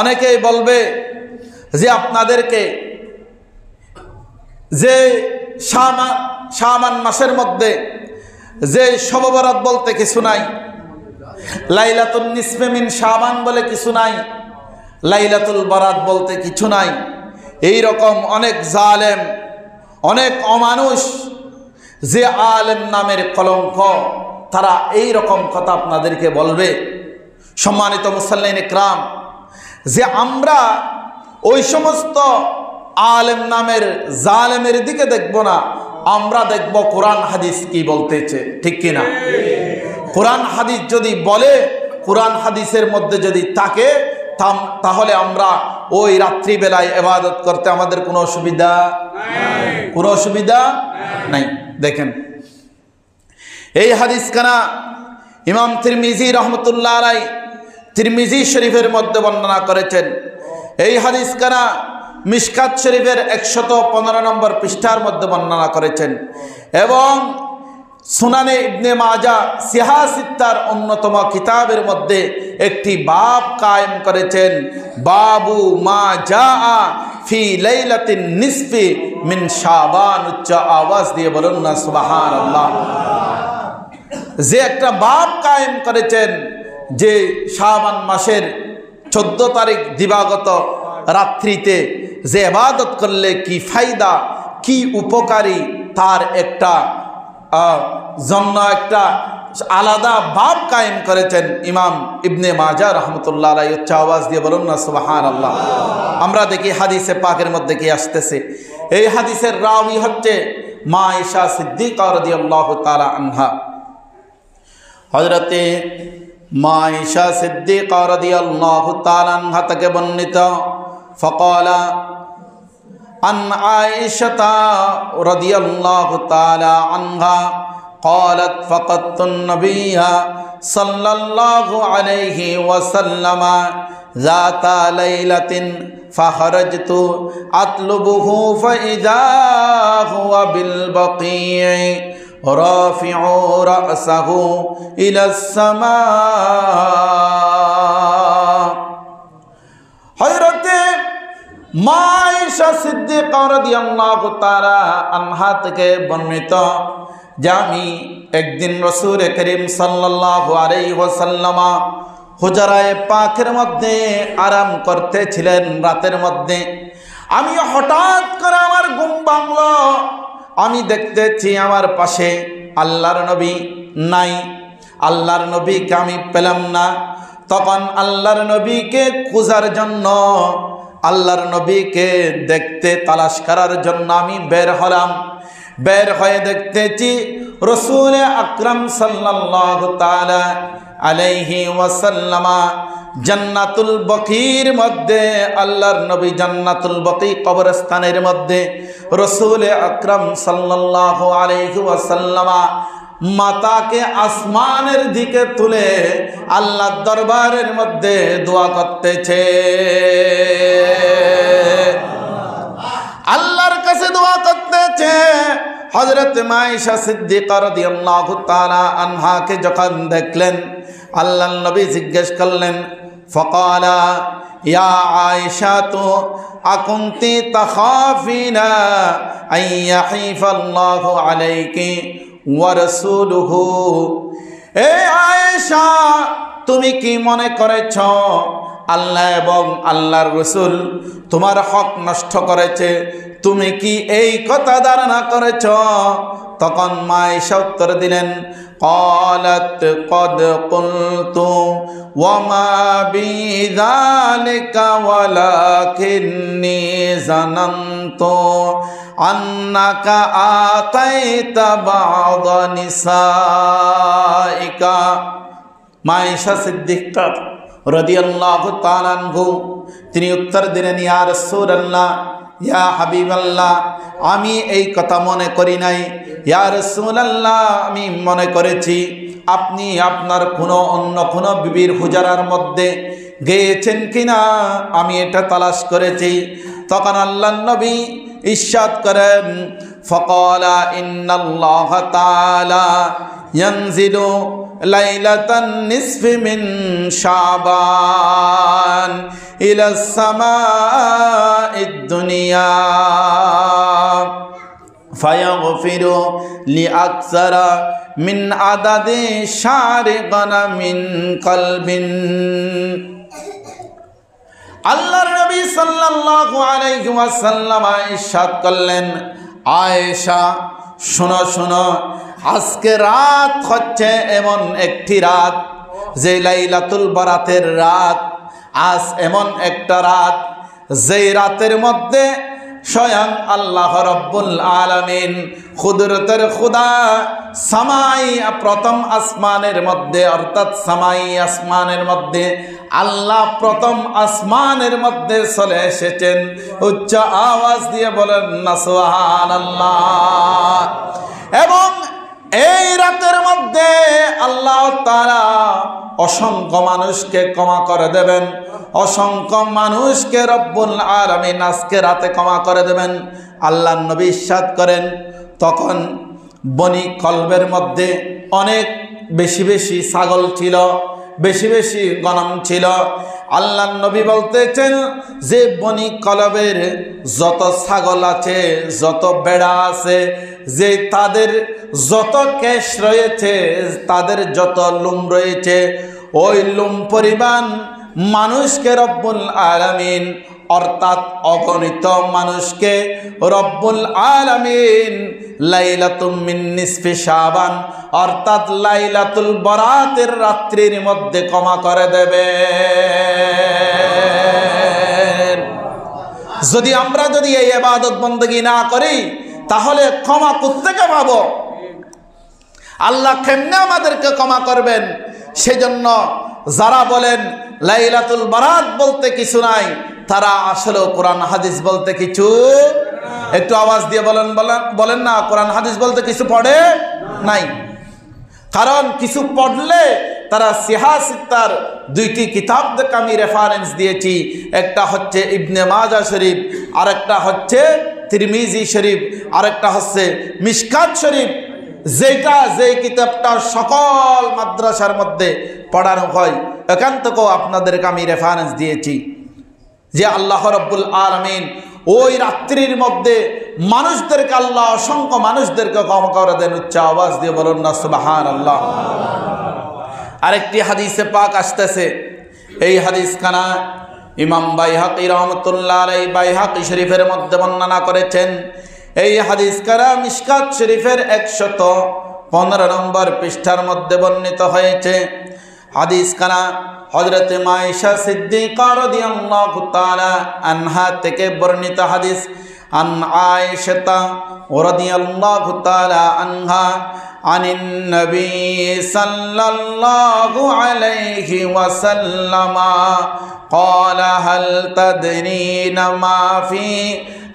অনেকেই বলবে যে আপনাদেরকে যে শাবান মাসের মধ্যে যে শবে বরাত বলতে কিছু নাই, লাইলাতুন নিসফে মিন শাবান বলে কিছু নাই, লাইলাতুল বরাত বলতে কিছু নাই। এই রকম অনেক জালেম, অনেক অমানুষ, যে আলেম নামের কলঙ্ক, তারা এই রকম কথা আপনাদেরকে বলবে। সম্মানিত মুসল্লিন ইকরাম, যে আমরা ওই সমস্ত আলেম নামের জালেমের দিকে দেখব না, আমরা দেখব কোরআন হাদিস কি বলতেছে, ঠিক কিনা? কোরআন হাদিস যদি বলে, কোরআন হাদিসের মধ্যে যদি থাকে, তাহলে আমরা ওই রাত্রিবেলায় ইবাদত করতে আমাদের কোনো অসুবিধা নাই। দেখেন, এই হাদিস খানা ইমাম তিরমিজি রহমতুল্লাহ আলাইহি তিরমিজি শরীফের মধ্যে বর্ণনা করেছেন। এই হাদিস খানা মিশকাত শরীফের 115 নম্বর পৃষ্ঠার মধ্যে বর্ণনা করেছেন এবং সুনানে ইবনে মাজাহ সিহাসিত্তার অন্যতম কিতাবের মধ্যে একটি বাব কায়েম করেছেন, বাবু মা জাআ ফি লাইলাতিন নিসফি মিন শাবান। উচ্চ আওয়াজ দিয়ে বলুন না সুবহানাল্লাহ। যে একটা বাব কায়েম করেছেন যে শাবান মাসের 14 তারিখ দিবাগত রাত্রিতে যে ইবাদত করলে কি ফায়দা, কি উপকারী, তার একটা জন্য একটা আলাদা বাব কায়েম করেছেন ইমাম ইবনে মাজাহ রাহমাতুল্লাহ আলাইহি। উচ্চ আওয়াজ দিয়ে বলুন না সুবহানাল্লাহ। আমরা দেখি হাদিসে পাকের মধ্যে কি আসতেছে। এই হাদিসের রাওয়ী হচ্ছে মা আয়েশা সিদ্দিকা রাদিয়াল্লাহু তাআলা আনহা। হযরতে মা আয়েশা সিদ্দিকা রাদিয়াল্লাহু তাআলা আনহা থেকে বর্ণিত, ফাকালা আন আয়েশা রাদিয়াল্লাহু তাআলা আনহা قالت فقدت النبي صلى الله عليه وسلم ذات ليلة فخرجت أطلبه فإذا هو بالبقيع رافع رأسه إلى السماء। হযরতে মা আয়েশা সিদ্দিকা রাদিয়াল্লাহু তাআলা আনহা থেকে বর্ণিত যে আমি একদিন রাসূল করিম সাল্লাল্লাহু আলাইহি ওয়াসাল্লাম হুজরায়ে পাকের মধ্যে আরাম করতেছিলেন রাতের মধ্যে। আমি হঠাৎ করে আমার ঘুম ভাঙলো, আমি দেখতেছি আমার পাশে আল্লাহর নবী নাই, আল্লাহর নবীকে আমি পেলাম না। তখন আল্লাহর নবীকে খোঁজার জন্য, আল্লাহর নবীকে দেখতে তালাশ করার জন্য আমি বের হলাম। বের হয়ে দেখতেছি রাসূল আকরাম সাল্লাল্লাহু তাআলা আলাইহি ওয়াসাল্লাম জান্নাতুল বকির মধ্যে, আল্লাহর নবী জান্নাতুল বকি কবরস্থানের মধ্যে রাসূল আকরাম সাল্লাল্লাহু আলাইহি ওয়াসাল্লাম মাতাকে আসমানের দিকে তুলে আল্লাহর দরবারের মধ্যে দোয়া করতেছে, আল্লাহর কাছে দোয়া করতেছে। হযরত মা আয়েশা সিদ্দিকা রাদিয়াল্লাহু তাআলা আনহাকে যখন দেখলেন, আল্লাহর নবী জিজ্ঞেস করলেন, ফাকালা ইয়া আয়েশা তু আকুনতি তাখাফিনা আইয়াহিফাল্লাহু আলাইকি ওয়া রাসূলুহু। এ আয়েশা, তুমি কি মনে করেছ আল্লাহ এবং আল্লাহর রাসূল তোমার হক নষ্ট করেছে? তুমি কি এই কথা ধারণা করেছ? তখন মা আয়েশা উত্তর দিলেন, قالت قد قلت وما بذلك ولكني ظننت أنك آتيت بعض نسائك। মা আয়েশা সিদ্দিকা রাদিয়াল্লাহু তাআলা আনহু তিনি উত্তর দিলেন, ইয়া রাসূলুল্লাহ, ইয়া হাবিবাল্লাহ, আমি এই কথা মনে করি নাই। ইয়া রাসূলুল্লাহ, আমি মনে করেছি আপনি আপনার অন্য কোনো বিবির হুজরার মধ্যে গিয়েছেন কিনা, আমি এটা তালাশ করেছি। তখন আল্লাহর নবী ইরশাদ করেন, ফাকালা ইন্নাল্লাহা তাআলা ইয়ানজিলু লাইলাতান নিসফি মিন শাবান ইলাস সামাইদ দুনিয়া ফায়াগফিরু লিআকসারা মিন আদাদি শারি গানামিন কলবিন। আল্লাহর নবী সাল্লাল্লাহু আলাইহি ওয়াসাল্লাম ইরশাদ করলেন, আয়েশা শোনো শোনো, আজকে রাত হচ্ছে এমন একটি রাত যে লাইলাতুল বারাতের রাত। আজ এমন একটা রাত যেই রাতের মধ্যে স্বয়ং আল্লাহ রব্বুল আলামিন কুদরতের খুদা সামাই প্রথম আসমানের মধ্যে, অর্থাৎ সামাই আসমানের মধ্যে আল্লাহ প্রথম আসমানের মধ্যে চলে এসেছেন। উচ্চ আওয়াজ দিয়ে বলেন না সুবহানাল্লাহ। এবং এই রাতের মধ্যে আল্লাহ তাআলা অসংখ্য মানুষকে ক্ষমা করে দেবেন, অসংখ্য মানুষকে রব্বুল আলামিন আজকে রাতে ক্ষমা করে দেবেন। আল্লাহর নবী ইরশাদ করেন, তখন বনি কলবের মধ্যে অনেক বেশি বেশি ছাগল ছিল, বেশি বেশি গণম ছিল। আল্লাহর নবী বলতেছেন যে বনি কলবের যত ছাগল আছে, যত বেড়া আছে, যে তাদের যত কেশ রয়েছে, তাদের যত লোম রয়েছে, ওই লোম পরিমাণ মানুষকে রব্বুল আলামিন, অর্থাৎ অগণিত মানুষকে রব্বুল আলামিন লাইলাতুম মিন নিসফি শাবান, অর্থাৎ লাইলাতুল বারাতের রাত্রির মধ্যে ক্ষমা করে দেবে। যদি আমরা যদি এই ইবাদত বندگی না করি তাহলে ক্ষমা কোত্থেকে পাবো? আল্লাহ কেমনে আমাদেরকে ক্ষমা করবেন? সেজন্য যারা বলেন লাইলাতুল বারাত বলতে কিছু নাই, তারা আসলে কোরআন হাদিস বলতে কিছু, একটু আওয়াজ দিয়ে বলেন না, কোরআন হাদিস বলতে কিছু পড়ে নাই। কারণ কিছু পড়লে তারা সিহাসিত্তার দুইটি কিতাবকে আমি রেফারেন্স দিয়েছি, একটা হচ্ছে ইবনে মাজা শরীফ, আরেকটা হচ্ছে তিরমিজি শরীফ, আরেকটা হচ্ছে মিশকাত শরীফ, যেই কিতাবটা সকল মাদ্রাসার মধ্যে পড়ানো হয়। এখান থেকেও আপনাদেরকে আমি রেফারেন্স দিয়েছি যে আল্লাহ রব্বুল আলামিন ওই রাত্রির মধ্যে মানুষদেরকে, আল্লাহ অসংখ্য মানুষদেরকে ক্ষমা করে দেন। উচ্চ আওয়াজ দিয়ে বলুন না সুবহানাল্লাহ। আরেকটি হাদিসে পাক আসতেছে, এই হাদিস খানা ইমাম বাইহাকি রহমতুল্লাহ আলাইহি বাইহাকি শরীফের মধ্যে বর্ণনা করেছেন। এই হাদিস কারা মিশকাত শরীফের 115 নম্বর পৃষ্ঠার মধ্যে বর্ণিত হয়েছে। হাদিস কানা হযরত আয়েশা সিদ্দিকা রাদিয়াল্লাহু তাআলা আনহা থেকে বর্ণিত হাদিস। আন আয়েশা রাদিয়াল্লাহু তাআলা আনহা আনিন নবী সাল্লাল্লাহু আলাইহি ওয়াসাল্লাম قال هل تدرين ما في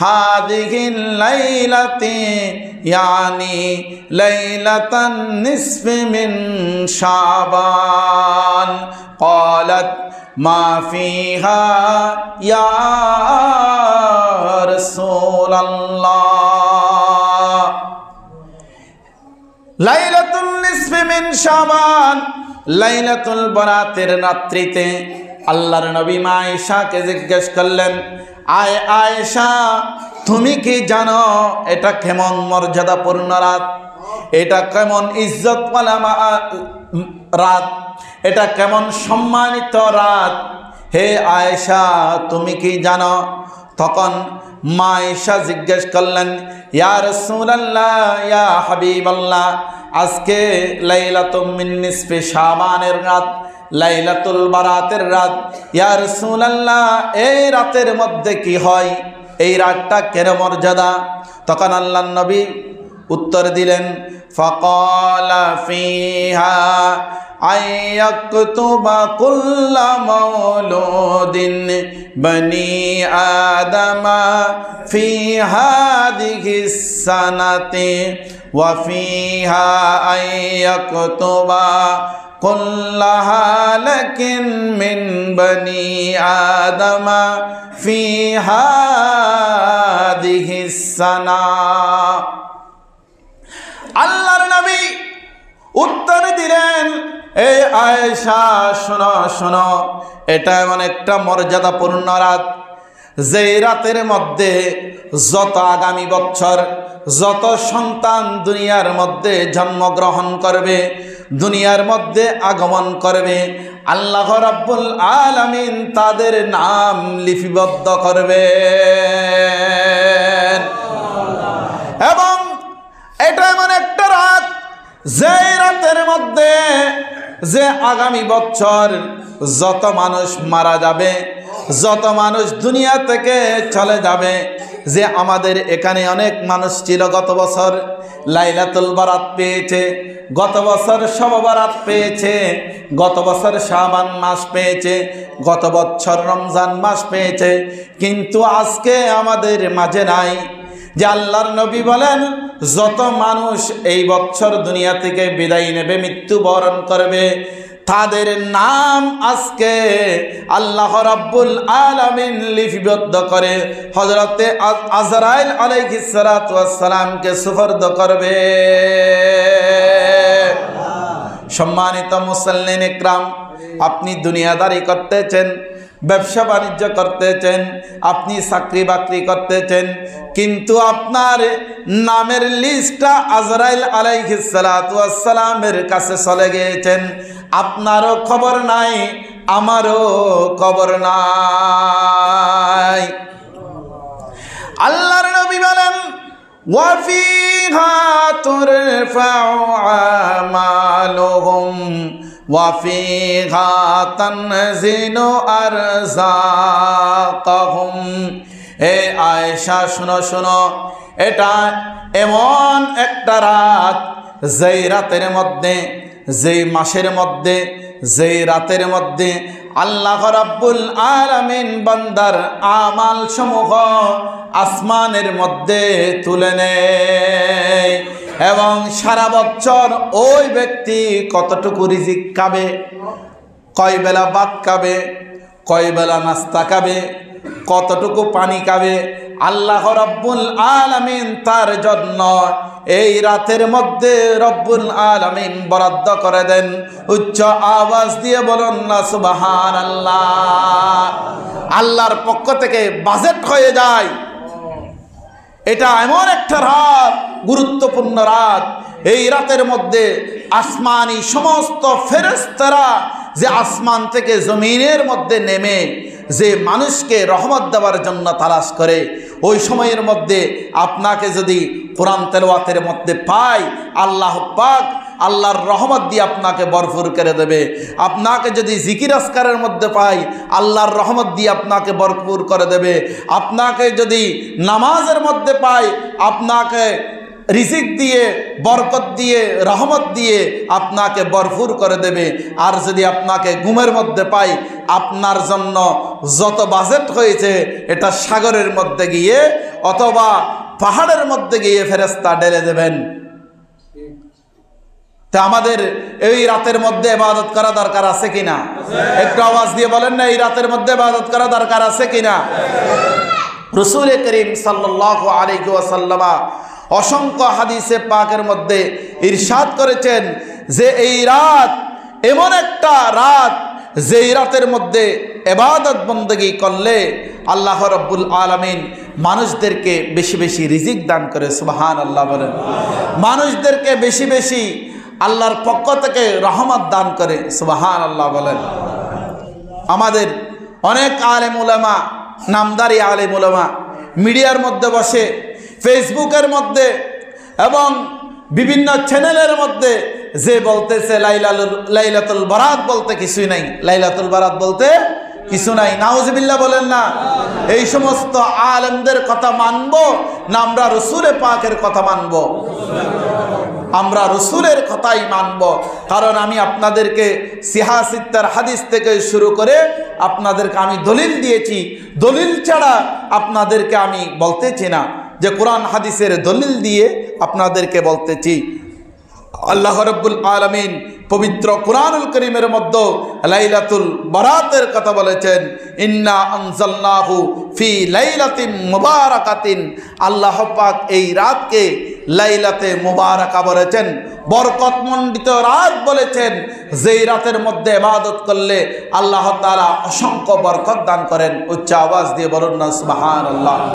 هذه الليلة يعني ليلة النصف من شعبان قالت ما فيها يا رسول الله লাইলাতুল নিসফি মিন শাবান, লাইলাতুল বারাতের রাত্রিতে আল্লাহর নবী মা আয়েশাকে জিজ্ঞেস করলেন, আয়েশা তুমি কি জানো এটা কেমন মর্যাদাপূর্ণ রাত, এটা কেমন ইজ্জতওয়ালা রাত, এটা কেমন সম্মানিত রাত? হে আয়েশা তুমি কি জানো? তখন মা আয়েশা জিজ্ঞেস করলেন, ইয়া রাসূলুল্লাহ, ইয়া হাবিবাল্লাহ, আজকে লাইলাতুম মিন নিসফি শাবানের রাত, লাইলাতুল বারাতের রাত। ইয়া রাসূলুল্লাহ, এই রাতের মধ্যে কি হয়, এই রাতটা কেন মর্যাদা? তখন আল্লাহর নবী উত্তর দিলেন, ফাকালা ফিহা আয়াকতুবা কুল্লা মাউলুদিন বনি আদমা ফি হাদিহিস সানাতি ওয়া ফিহা আয়াকতুবা কুল্লা হালাকিন মিন বনি আদমা ফি হাদিহিস সানা। আল্লাহর নবী উত্তর দিলেন, এই আয়েশা শোনো শোনো, এটা এমন একটা মর্যাদাপূর্ণ রাত, যে রাতের মধ্যে যত আগামী বছর যত সন্তান দুনিয়ার মধ্যে জন্মগ্রহণ করবে, দুনিয়ার মধ্যে আগমন করবে, আল্লাহ রাব্বুল আলামিন তাদের নাম লিপিবদ্ধ করবেন। এবং এটা এমন একটা রাত, যে রাতের মধ্যে যে আগামী বছর যত মানুষ মারা যাবে, যত মানুষ দুনিয়া থেকে চলে যাবে, যে আমাদের এখানে অনেক মানুষ ছিল গত বছর লাইলাতুল বারাত পেয়েছে, গত বছর শব বারাত পেয়েছে, গত বছর শাবান মাস পেয়েছে, গত বছর রমজান মাস পেয়েছে, কিন্তু আজকে আমাদের মাঝে নাই। যে আল্লাহর নবী বলেন, যত মানুষ এই বছর দুনিয়া থেকে বিদায় নেবে, মৃত্যুবরণ করবে, তাদের নাম আজকে আল্লাহ রাব্বুল আলামিন লিপিবদ্ধ করে হযরতে আজরাইল আলাইহিস সালাতু ওয়াস সালামকে সুপর্দ করবে। সম্মানিত মুসল্লিন ইকরাম, আপনি দুনিয়াদারি করতেছেন, ব্যবসা বাণিজ্য করতেছেন, আপনি চাকরি বাকরি করতেছেন, কিন্তু আপনার নামের লিস্টটা আজরাইল আলাইহিস সালাতু ওয়াস সালামের কাছে চলে গিয়েছেন, আপনারও খবর নাই, আমারও খবর নাই। আল্লাহর নবী বলেন, ওয়াফিহা তুরফাউ আমালুহুম ওয়াফিহা তানজিলু আরযাকাহুম। এ আয়েশা শোনো শোনো, এটা এমন একটা রাত, যেই রাতের মধ্যে, যেই মাসের মধ্যে, যেই রাতের মধ্যে আল্লাহ রাব্বুল আলামিন বান্দার আমাল সমূহ আসমানের মধ্যে তুলে নেয়, এবং সারা বছর ওই ব্যক্তি কতটুকু রিজিক খাবে, কয় বেলা ভাত খাবে, কয় বেলা নাস্তা খাবে, কতটুকু পানি খাবে, আল্লাহ রাব্বুল আলামিন তার জন্য এই রাতের মধ্যে রব্বুল আলামিন বরাদ্দ করে দেন। উচ্চ আওয়াজ দিয়ে বলুন না সুবহানাল্লাহ। আল্লাহর পক্ষ থেকে বাজেট হয়ে যায়। এটা এমন একটা রাত, গুরুত্বপূর্ণ রাত। এই রাতের মধ্যে আসমানি সমস্ত ফেরেশতারা যে আসমান থেকে জমিনের মধ্যে নেমে যে মানুষকে রহমত দেওয়ার জন্য তালাশ করে, ওই সময়ের মধ্যে আপনাকে যদি কোরআন তেলাওয়াতের মধ্যে পাই, আল্লাহ পাক আল্লাহর রহমত দিয়ে আপনাকে ভরপুর করে দেবে। আপনাকে যদি জিকির আজকারের মধ্যে পাই, আল্লাহর রহমত দিয়ে আপনাকে ভরপুর করে দেবে। আপনাকে যদি নামাজের মধ্যে পাই, আপনাকে রিজিক দিয়ে, বরকত দিয়ে, রহমত দিয়ে আপনাকে ভরপুর করে দেবে। আর যদি আপনাকে ঘুমের মধ্যে পাই, আপনার জন্য যত বাজেট হয়েছে এটা সাগরের মধ্যে গিয়ে অথবা পাহাড়ের মধ্যে গিয়ে ফেরেশতা ঢেলে দেবেন। তা আমাদের এই রাতের মধ্যে ইবাদত করা দরকার আছে কিনা? একটু আওয়াজ দিয়ে বলেন না, এই রাতের মধ্যে ইবাদত করা দরকার আছে কিনা? রাসূল করিম সাল্লাল্লাহু আলাইহি ওয়াসাল্লাম অসংখ্য হাদিসে পাকের মধ্যে ইরশাদ করেছেন যে এই রাত এমন একটা রাত, যেই রাতের মধ্যে ইবাদত বندگی করলে আল্লাহ রাব্বুল আলামিন মানুষদেরকে বেশি বেশি রিজিক দান করে। সুবহানাল্লাহ বলেন। মানুষদেরকে বেশি বেশি আল্লাহর পক্ষ থেকে রহমত দান করে। সুবহানাল্লাহ বলেন। আমাদের অনেক আলেম উলামা, নামদারি আলেম উলামা মিডিয়ার মধ্যে বসে, ফেসবুকের মধ্যে এবং বিভিন্ন চ্যানেলের মধ্যে যে বলতেছে লাইলাতুল বারাত বলতে কিছুই নাই, লাইলাতুল বারাত বলতে কিছু নাই। নাউজুবিল্লাহ বলেন না। এই সমস্ত আলেমদের কথা মানবো না আমরা রাসূল পাকের কথা মানবো? আমরা রাসূলের কথাই মানব। কারণ আমি আপনাদেরকে সিহাসিত্তার হাদিস থেকে শুরু করে আপনাদেরকে আমি দলিল দিয়েছি। দলিল ছাড়া আপনাদেরকে আমি বলতেছি না, যে কোরআন হাদিসের দলিল দিয়ে আপনাদেরকে বলতেছি। আল্লাহ রাব্বুল আলামিন পবিত্র কুরআনুল কারীমের মধ্যে লাইলাতুল বারাতের কথা বলেছেন, ইন্না আনজালনাহু ফি লাইলাতিন মুবারাকাতিন। আল্লাহ পাক এই রাতকে লাইলাতে মুবারাকা বলেছেন, বরকতমণ্ডিত রাত বলেছেন। যেই রাতের মধ্যে ইবাদত করলে আল্লাহ তাআলা অসংখ্য বরকত দান করেন। উচ্চ আওয়াজ দিয়ে বলুন না সুবহানাল্লাহ।